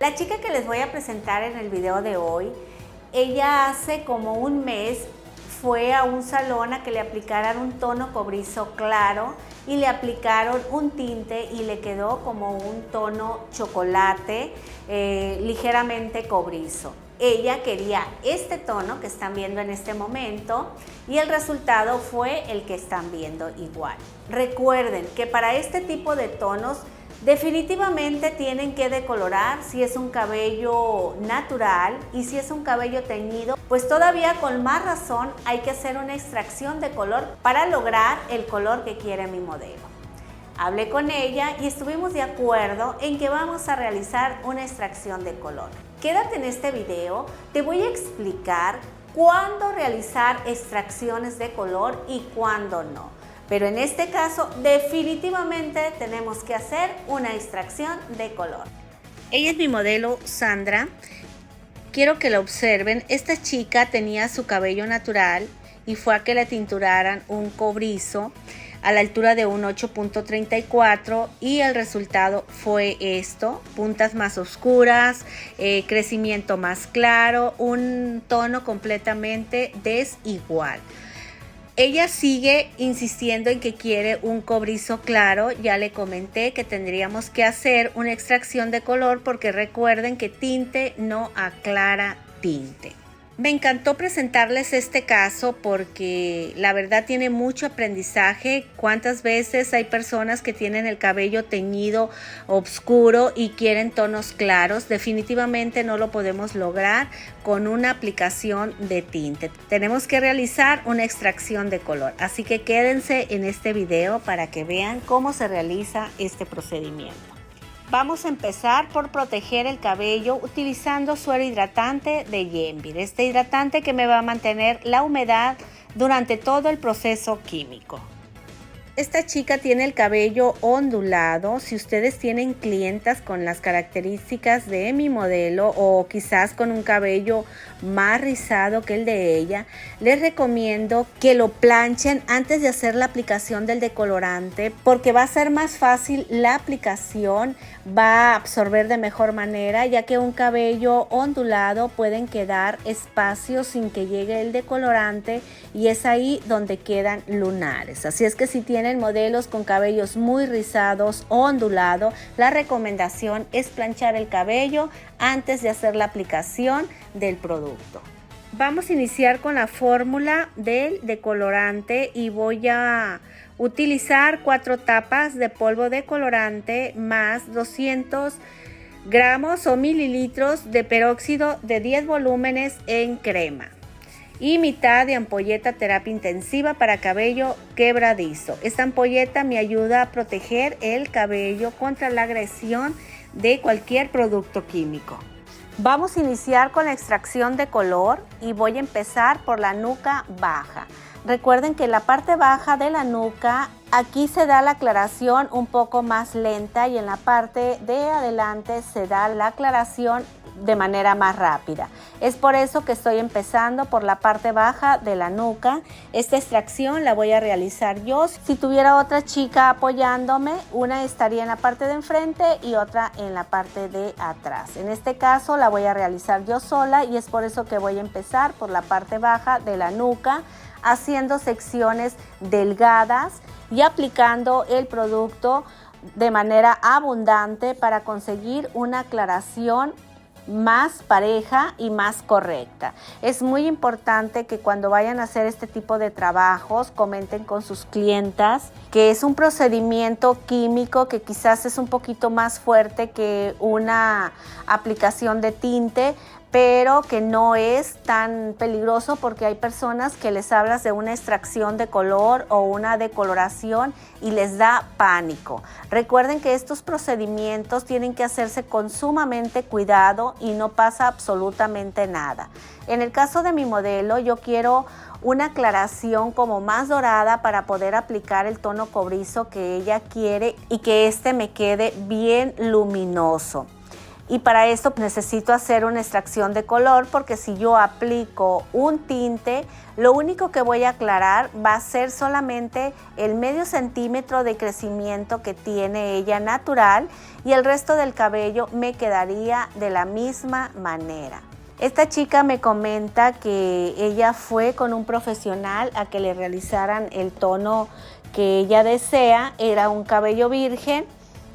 La chica que les voy a presentar en el video de hoy, ella hace como un mes fue a un salón a que le aplicaran un tono cobrizo claro y le aplicaron un tinte y le quedó como un tono chocolate ligeramente cobrizo. Ella quería este tono que están viendo en este momento y el resultado fue el que están viendo igual. Recuerden que para este tipo de tonos definitivamente tienen que decolorar si es un cabello natural, y si es un cabello teñido, pues todavía con más razón hay que hacer una extracción de color para lograr el color que quiere mi modelo. Hablé con ella y estuvimos de acuerdo en que vamos a realizar una extracción de color. Quédate en este video, te voy a explicar cuándo realizar extracciones de color y cuándo no. Pero en este caso definitivamente tenemos que hacer una extracción de color. Ella es mi modelo Sandra. Quiero que la observen. Esta chica tenía su cabello natural y fue a que le tinturaran un cobrizo a la altura de un 8.34 y el resultado fue esto: puntas más oscuras, crecimiento más claro, un tono completamente desigual. Ella sigue insistiendo en que quiere un cobrizo claro. Ya le comenté que tendríamos que hacer una extracción de color porque recuerden que tinte no aclara tinte. Me encantó presentarles este caso porque la verdad tiene mucho aprendizaje. ¿Cuántas veces hay personas que tienen el cabello teñido oscuro y quieren tonos claros? Definitivamente no lo podemos lograr con una aplicación de tinte. Tenemos que realizar una extracción de color. Así que quédense en este video para que vean cómo se realiza este procedimiento. Vamos a empezar por proteger el cabello utilizando suero hidratante de Yenvir. Este hidratante que me va a mantener la humedad durante todo el proceso químico. Esta chica tiene el cabello ondulado. Si ustedes tienen clientas con las características de mi modelo o quizás con un cabello más rizado que el de ella, les recomiendo que lo planchen antes de hacer la aplicación del decolorante porque va a ser más fácil la aplicación, va a absorber de mejor manera, ya que un cabello ondulado pueden quedar espacios sin que llegue el decolorante y es ahí donde quedan lunares. Así es que si tienen modelos con cabellos muy rizados o ondulados, la recomendación es planchar el cabello antes de hacer la aplicación del producto. Vamos a iniciar con la fórmula del decolorante y voy a utilizar 4 tapas de polvo decolorante más 200 gramos o mililitros de peróxido de 10 volúmenes en crema y mitad de ampolleta terapia intensiva para cabello quebradizo. Esta ampolleta me ayuda a proteger el cabello contra la agresión de cualquier producto químico. Vamos a iniciar con la extracción de color y voy a empezar por la nuca baja. Recuerden que en la parte baja de la nuca, aquí se da la aclaración un poco más lenta y en la parte de adelante se da la aclaración de manera más rápida. Es por eso que estoy empezando por la parte baja de la nuca. Esta extracción la voy a realizar yo. Si tuviera otra chica apoyándome, una estaría en la parte de enfrente y otra en la parte de atrás. En este caso la voy a realizar yo sola y es por eso que voy a empezar por la parte baja de la nuca, haciendo secciones delgadas y aplicando el producto de manera abundante para conseguir una aclaración más pareja y más correcta. Es muy importante que cuando vayan a hacer este tipo de trabajos comenten con sus clientas que es un procedimiento químico que quizás es un poquito más fuerte que una aplicación de tinte, pero que no es tan peligroso porque hay personas que les hablas de una extracción de color o una decoloración y les da pánico. Recuerden que estos procedimientos tienen que hacerse con sumamente cuidado y no pasa absolutamente nada. En el caso de mi modelo, yo quiero una aclaración como más dorada para poder aplicar el tono cobrizo que ella quiere y que este me quede bien luminoso. Y para esto necesito hacer una extracción de color, porque si yo aplico un tinte, lo único que voy a aclarar va a ser solamente el medio centímetro de crecimiento que tiene ella natural, y el resto del cabello me quedaría de la misma manera. Esta chica me comenta que ella fue con un profesional a que le realizaran el tono que ella desea, era un cabello virgen,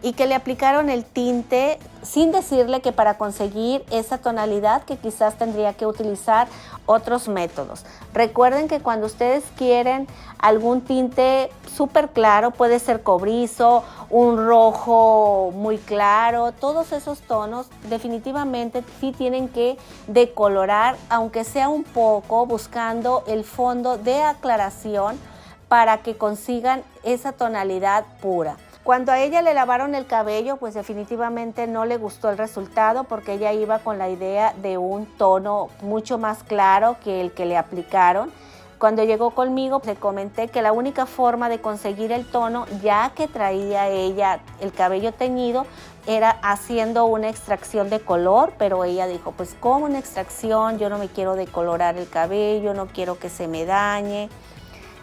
y que le aplicaron el tinte sin decirle que para conseguir esa tonalidad que quizás tendría que utilizar otros métodos. Recuerden que cuando ustedes quieren algún tinte súper claro, puede ser cobrizo, un rojo muy claro, todos esos tonos definitivamente sí tienen que decolorar, aunque sea un poco, buscando el fondo de aclaración para que consigan esa tonalidad pura. Cuando a ella le lavaron el cabello, pues definitivamente no le gustó el resultado, porque ella iba con la idea de un tono mucho más claro que el que le aplicaron. Cuando llegó conmigo, le comenté que la única forma de conseguir el tono, ya que traía ella el cabello teñido, era haciendo una extracción de color, pero ella dijo, pues ¿cómo una extracción? Yo no me quiero decolorar el cabello, no quiero que se me dañe.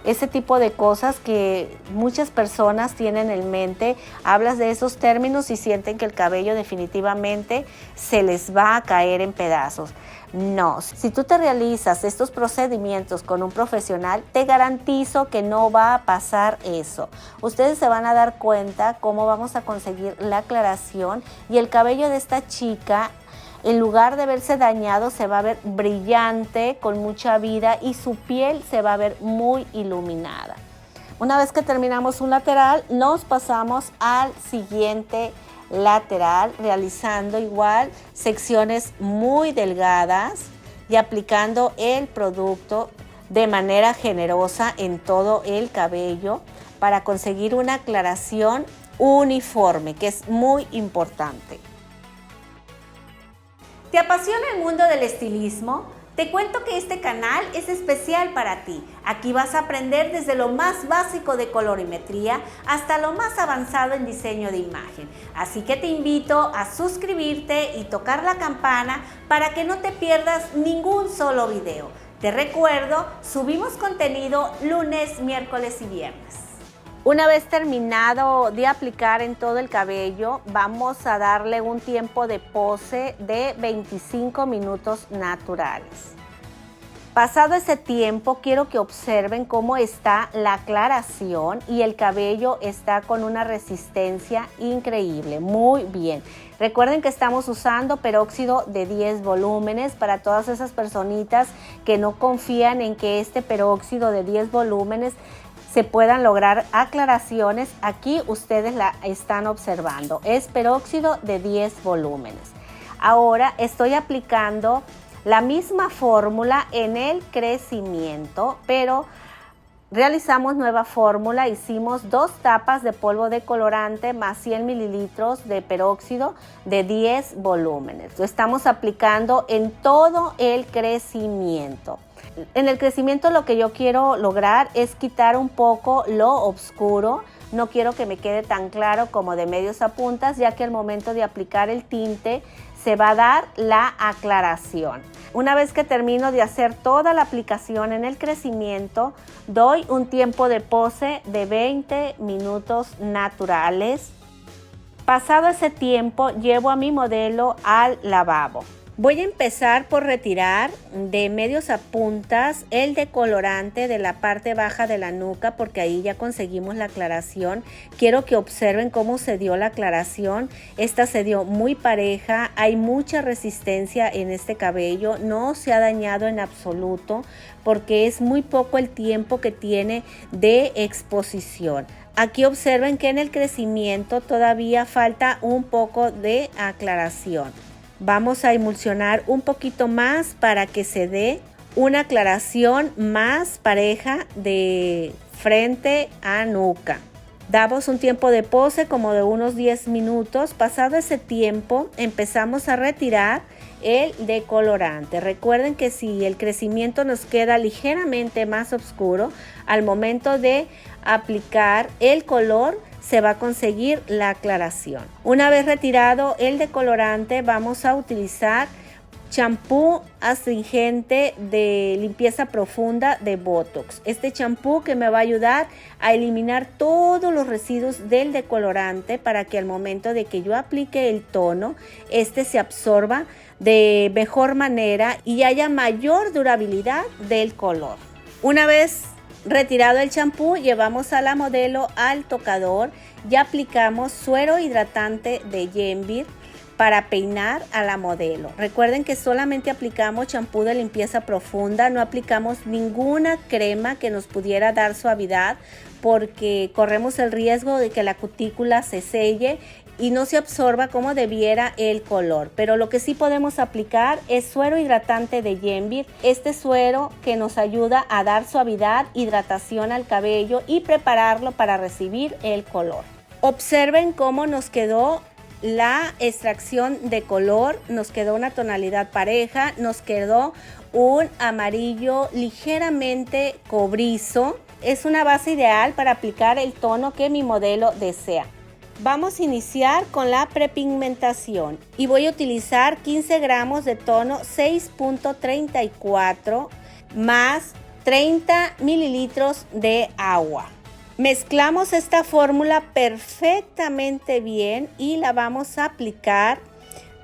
Ese tipo de cosas que muchas personas tienen en mente, hablas de esos términos y sienten que el cabello definitivamente se les va a caer en pedazos. No, si tú te realizas estos procedimientos con un profesional, te garantizo que no va a pasar eso. Ustedes se van a dar cuenta cómo vamos a conseguir la aclaración, y el cabello de esta chica, en lugar de verse dañado, se va a ver brillante, con mucha vida, y su piel se va a ver muy iluminada. Una vez que terminamos un lateral, nos pasamos al siguiente lateral, realizando igual secciones muy delgadas y aplicando el producto de manera generosa en todo el cabello para conseguir una aclaración uniforme, que es muy importante. ¿Te apasiona el mundo del estilismo? Te cuento que este canal es especial para ti. Aquí vas a aprender desde lo más básico de colorimetría hasta lo más avanzado en diseño de imagen. Así que te invito a suscribirte y tocar la campana para que no te pierdas ningún solo video. Te recuerdo, subimos contenido lunes, miércoles y viernes. Una vez terminado de aplicar en todo el cabello, vamos a darle un tiempo de pose de 25 minutos naturales. Pasado ese tiempo, quiero que observen cómo está la aclaración, y el cabello está con una resistencia increíble, muy bien. Recuerden que estamos usando peróxido de 10 volúmenes para todas esas personitas que no confían en que este peróxido de 10 volúmenes se puedan lograr aclaraciones. Aquí ustedes la están observando, es peróxido de 10 volúmenes. Ahora estoy aplicando la misma fórmula en el crecimiento, pero realizamos nueva fórmula. Hicimos 2 tapas de polvo de colorante más 100 mililitros de peróxido de 10 volúmenes. Lo estamos aplicando en todo el crecimiento. En el crecimiento lo que yo quiero lograr es quitar un poco lo oscuro. No quiero que me quede tan claro como de medios a puntas, ya que al momento de aplicar el tinte se va a dar la aclaración. Una vez que termino de hacer toda la aplicación en el crecimiento, doy un tiempo de pose de 20 minutos naturales. Pasado ese tiempo, llevo a mi modelo al lavabo. Voy a empezar por retirar de medios a puntas el decolorante de la parte baja de la nuca, porque ahí ya conseguimos la aclaración. Quiero que observen cómo se dio la aclaración. Esta se dio muy pareja, hay mucha resistencia en este cabello, no se ha dañado en absoluto porque es muy poco el tiempo que tiene de exposición. Aquí observen que en el crecimiento todavía falta un poco de aclaración. Vamos a emulsionar un poquito más para que se dé una aclaración más pareja de frente a nuca. Damos un tiempo de pose como de unos 10 minutos. Pasado ese tiempo, empezamos a retirar el decolorante. Recuerden que si el crecimiento nos queda ligeramente más oscuro, al momento de aplicar el color, se va a conseguir la aclaración. Una vez retirado el decolorante, vamos a utilizar champú astringente de limpieza profunda de Botox. Este champú que me va a ayudar a eliminar todos los residuos del decolorante para que al momento de que yo aplique el tono, este se absorba de mejor manera y haya mayor durabilidad del color. Una vez retirado el champú, llevamos a la modelo al tocador y aplicamos suero hidratante de Yenvir para peinar a la modelo. Recuerden que solamente aplicamos champú de limpieza profunda, no aplicamos ninguna crema que nos pudiera dar suavidad porque corremos el riesgo de que la cutícula se selle y no se absorba como debiera el color. Pero lo que sí podemos aplicar es suero hidratante de Yenvir, este suero que nos ayuda a dar suavidad, hidratación al cabello y prepararlo para recibir el color. Observen cómo nos quedó la extracción de color, nos quedó una tonalidad pareja, nos quedó un amarillo ligeramente cobrizo. Es una base ideal para aplicar el tono que mi modelo desea. Vamos a iniciar con la prepigmentación y voy a utilizar 15 gramos de tono 6.34 más 30 mililitros de agua. Mezclamos esta fórmula perfectamente bien y la vamos a aplicar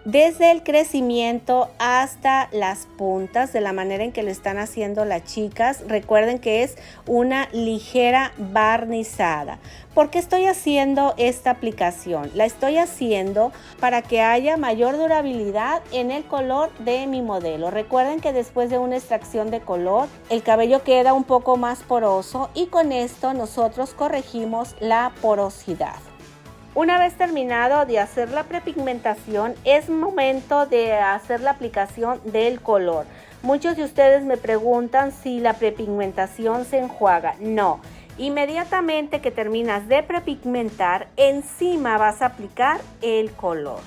desde el crecimiento hasta las puntas, de la manera en que lo están haciendo las chicas. Recuerden que es una ligera barnizada. ¿Por qué estoy haciendo esta aplicación? La estoy haciendo para que haya mayor durabilidad en el color de mi modelo. Recuerden que después de una extracción de color, el cabello queda un poco más poroso y con esto nosotros corregimos la porosidad. Una vez terminado de hacer la prepigmentación, es momento de hacer la aplicación del color. Muchos de ustedes me preguntan si la prepigmentación se enjuaga. No, inmediatamente que terminas de prepigmentar, encima vas a aplicar el color.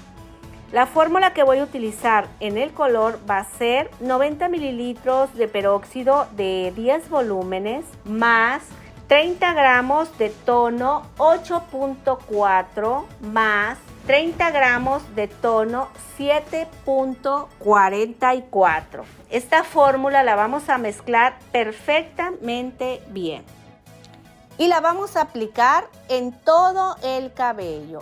La fórmula que voy a utilizar en el color va a ser 90 mililitros de peróxido de 10 volúmenes más 30 gramos de tono 8.4 más 30 gramos de tono 7.44. Esta fórmula la vamos a mezclar perfectamente bien y la vamos a aplicar en todo el cabello.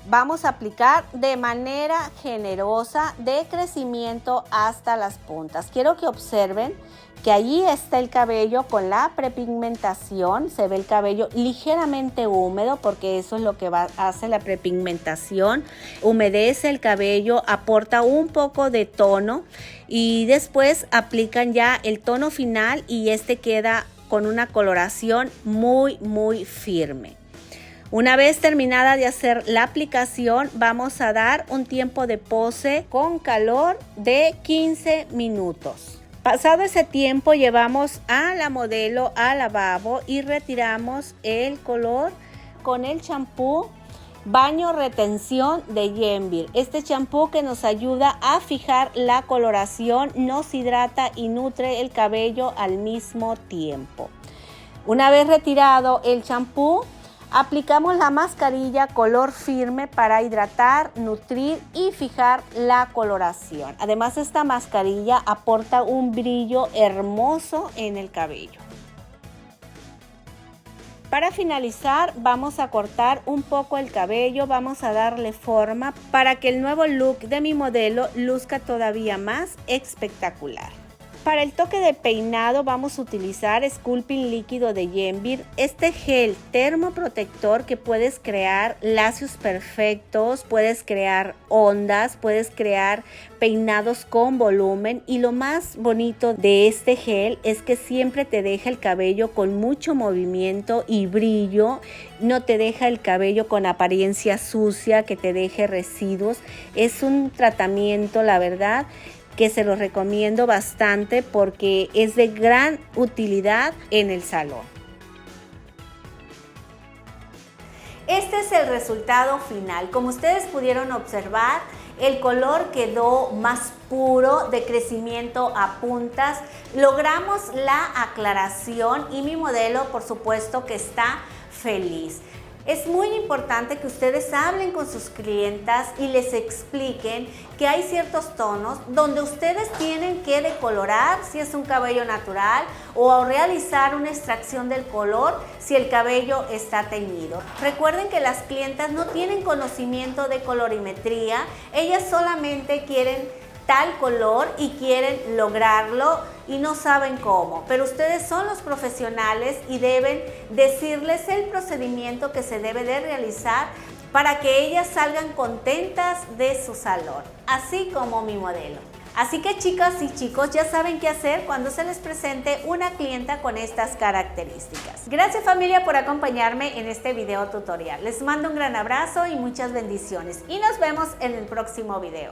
Vamos a aplicar de manera generosa de crecimiento hasta las puntas. Quiero que observen que allí está el cabello con la prepigmentación. Se ve el cabello ligeramente húmedo porque eso es lo que hace la prepigmentación. Humedece el cabello, aporta un poco de tono y después aplican ya el tono final y este queda con una coloración muy firme. Una vez terminada de hacer la aplicación, vamos a dar un tiempo de pose con calor de 15 minutos. Pasado ese tiempo, llevamos a la modelo al lavabo y retiramos el color con el champú Baño Retención de Yenvir. Este champú que nos ayuda a fijar la coloración, nos hidrata y nutre el cabello al mismo tiempo. Una vez retirado el champú, aplicamos la mascarilla color firme para hidratar, nutrir y fijar la coloración. Además, esta mascarilla aporta un brillo hermoso en el cabello. Para finalizar, vamos a cortar un poco el cabello, vamos a darle forma para que el nuevo look de mi modelo luzca todavía más espectacular. Para el toque de peinado vamos a utilizar Sculpting líquido de Yenvir, este gel termoprotector que puedes crear lacios perfectos, puedes crear ondas, puedes crear peinados con volumen y lo más bonito de este gel es que siempre te deja el cabello con mucho movimiento y brillo, no te deja el cabello con apariencia sucia que te deje residuos. Es un tratamiento, la verdad, que se los recomiendo bastante porque es de gran utilidad en el salón. Este es el resultado final. Como ustedes pudieron observar, el color quedó más puro, de crecimiento a puntas. Logramos la aclaración y mi modelo, por supuesto, que está feliz. Es muy importante que ustedes hablen con sus clientas y les expliquen que hay ciertos tonos donde ustedes tienen que decolorar si es un cabello natural o realizar una extracción del color si el cabello está teñido. Recuerden que las clientas no tienen conocimiento de colorimetría, ellas solamente quieren tal color y quieren lograrlo y no saben cómo, pero ustedes son los profesionales y deben decirles el procedimiento que se debe de realizar para que ellas salgan contentas de su salón, así como mi modelo. Así que chicas y chicos, ya saben qué hacer cuando se les presente una clienta con estas características. Gracias familia por acompañarme en este video tutorial. Les mando un gran abrazo y muchas bendiciones y nos vemos en el próximo video.